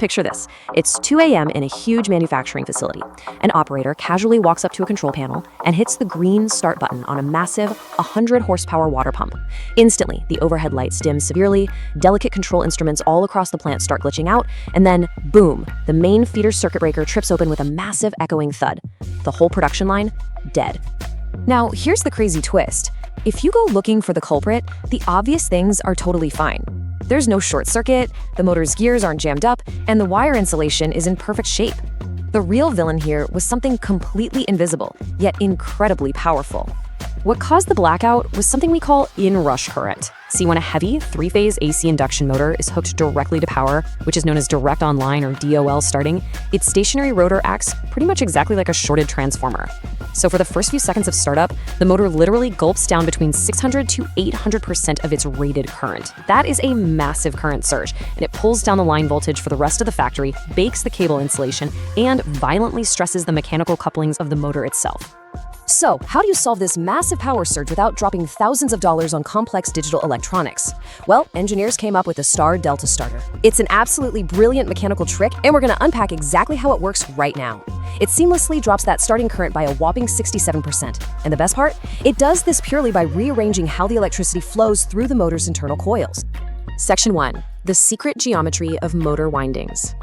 Picture this. It's 2 a.m. in a huge manufacturing facility. An operator casually walks up to a control panel and hits the green start button on a massive 100-horsepower water pump. Instantly, the overhead lights dim severely, delicate control instruments all across the plant start glitching out, and then, boom, the main feeder circuit breaker trips open with a massive echoing thud. The whole production line, dead. Now, here's the crazy twist. If you go looking for the culprit, the obvious things are totally fine. There's no short circuit, the motor's gears aren't jammed up, and the wire insulation is in perfect shape. The real villain here was something completely invisible, yet incredibly powerful. What caused the blackout was something we call inrush current. See, when a heavy, three-phase AC induction motor is hooked directly to power, which is known as direct online or DOL starting, its stationary rotor acts pretty much exactly like a shorted transformer. So for the first few seconds of startup, the motor literally gulps down between 600 to 800% of its rated current. That is a massive current surge, and it pulls down the line voltage for the rest of the factory, bakes the cable insulation, and violently stresses the mechanical couplings of the motor itself. So, how do you solve this massive power surge without dropping thousands of dollars on complex digital electronics? Well, engineers came up with the Star Delta Starter. It's an absolutely brilliant mechanical trick, and we're going to unpack exactly how it works right now. It seamlessly drops that starting current by a whopping 67%. And the best part? It does this purely by rearranging how the electricity flows through the motor's internal coils. Section 1. The secret geometry of motor windings.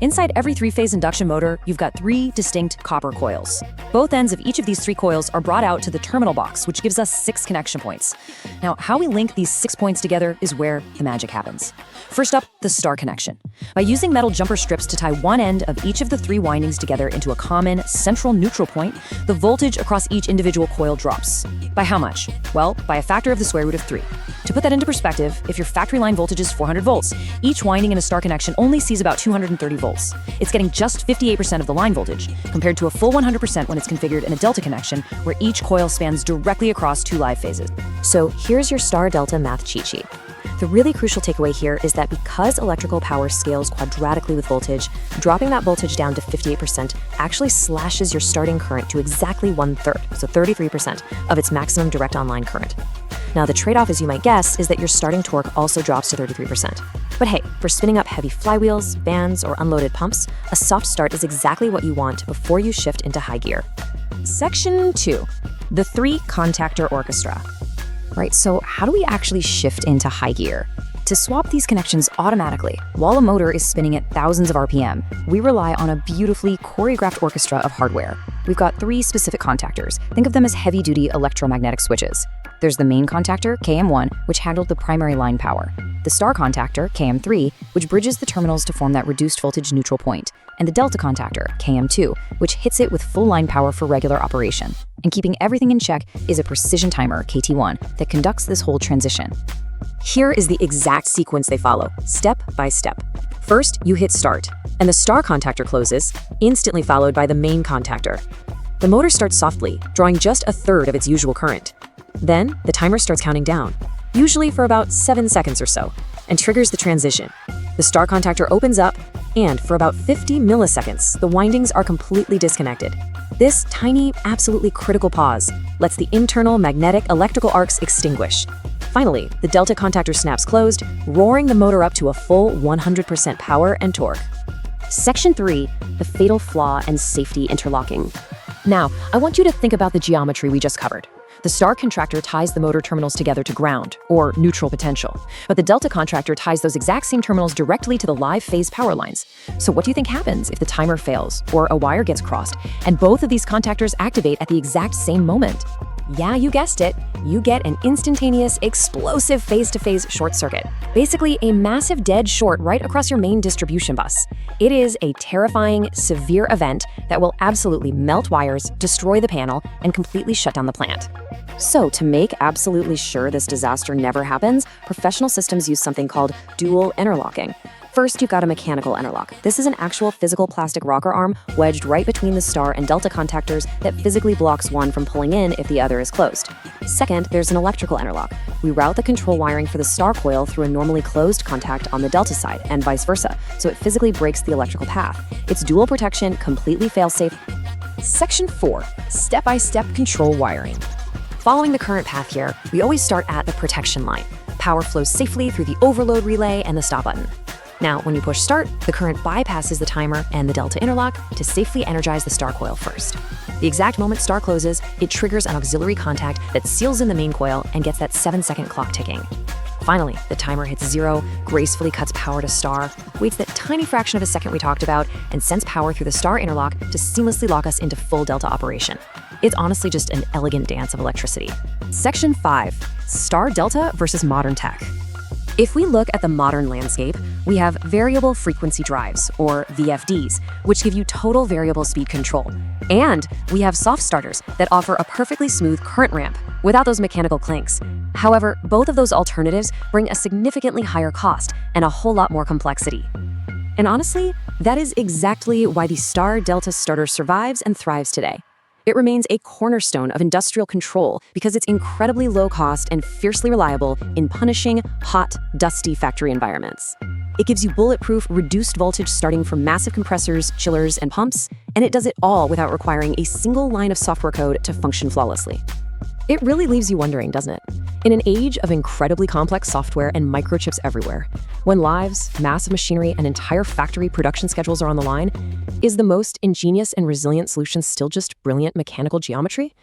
Inside every three-phase induction motor, you've got 3 distinct copper coils. Both ends of each of these 3 coils are brought out to the terminal box, which gives us 6 connection points. Now, how we link these 6 points together is where the magic happens. First up, the star connection. By using metal jumper strips to tie one end of each of the 3 windings together into a common central neutral point, the voltage across each individual coil drops. By how much? Well, by a factor of the square root of 3. To put that into perspective, if your factory line voltage is 400 volts, each winding in a star connection only sees about 230 volts. It's getting just 58% of the line voltage, compared to a full 100% when it's configured in a delta connection, where each coil spans directly across 2 live phases. So here's your star delta math cheat sheet. The really crucial takeaway here is that because electrical power scales quadratically with voltage, dropping that voltage down to 58% actually slashes your starting current to exactly 1/3, so 33% of its maximum direct online current. Now, the trade-off, as you might guess, is that your starting torque also drops to 33%. But hey, for spinning up heavy flywheels, vans, or unloaded pumps, a soft start is exactly what you want before you shift into high gear. Section 2. The 3-contactor orchestra. Right, so how do we actually shift into high gear? To swap these connections automatically, while a motor is spinning at thousands of RPM, we rely on a beautifully choreographed orchestra of hardware. We've got 3 specific contactors. Think of them as heavy-duty electromagnetic switches. There's the main contactor, KM1, which handled the primary line power. The star contactor, KM3, which bridges the terminals to form that reduced voltage neutral point. And the delta contactor, KM2, which hits it with full line power for regular operation. And keeping everything in check is a precision timer, KT1, that conducts this whole transition. Here is the exact sequence they follow, step by step. First, you hit start, and the star contactor closes, instantly followed by the main contactor. The motor starts softly, drawing just 1/3 of its usual current. Then, the timer starts counting down, usually for about 7 seconds or so, and triggers the transition. The star contactor opens up, and for about 50 milliseconds, the windings are completely disconnected. This tiny, absolutely critical pause lets the internal magnetic electrical arcs extinguish. Finally, the delta contactor snaps closed, roaring the motor up to a full 100% power and torque. Section 3, the fatal flaw and safety interlocking. Now, I want you to think about the geometry we just covered. The star contractor ties the motor terminals together to ground, or neutral potential, but the delta contractor ties those exact same terminals directly to the live phase power lines. So what do you think happens if the timer fails, or a wire gets crossed, and both of these contactors activate at the exact same moment? Yeah, you guessed it. You get an instantaneous, explosive phase-to-phase short circuit. Basically, a massive dead short right across your main distribution bus. It is a terrifying, severe event that will absolutely melt wires, destroy the panel, and completely shut down the plant. So, to make absolutely sure this disaster never happens, professional systems use something called dual interlocking. First, you've got a mechanical interlock. This is an actual physical plastic rocker arm wedged right between the star and delta contactors that physically blocks one from pulling in if the other is closed. Second, there's an electrical interlock. We route the control wiring for the star coil through a normally closed contact on the delta side, and vice versa, so it physically breaks the electrical path. It's dual protection, completely fail-safe. Section 4, step-by-step control wiring. Following the current path here, we always start at the protection line. Power flows safely through the overload relay and the stop button. Now, when you push start, the current bypasses the timer and the delta interlock to safely energize the star coil first. The exact moment star closes, it triggers an auxiliary contact that seals in the main coil and gets that 7-second clock ticking. Finally, the timer hits 0, gracefully cuts power to star, waits that tiny fraction of a second we talked about, and sends power through the star interlock to seamlessly lock us into full delta operation. It's honestly just an elegant dance of electricity. Section 5. Star delta versus modern tech. If we look at the modern landscape, we have variable frequency drives, or VFDs, which give you total variable speed control. And we have soft starters that offer a perfectly smooth current ramp without those mechanical clinks. However, both of those alternatives bring a significantly higher cost and a whole lot more complexity. And honestly, that is exactly why the Star Delta starter survives and thrives today. It remains a cornerstone of industrial control because it's incredibly low cost and fiercely reliable in punishing, hot, dusty factory environments. It gives you bulletproof, reduced voltage starting from massive compressors, chillers, and pumps, and it does it all without requiring a single line of software code to function flawlessly. It really leaves you wondering, doesn't it? In an age of incredibly complex software and microchips everywhere, when lives, massive machinery, and entire factory production schedules are on the line, is the most ingenious and resilient solution still just brilliant mechanical geometry?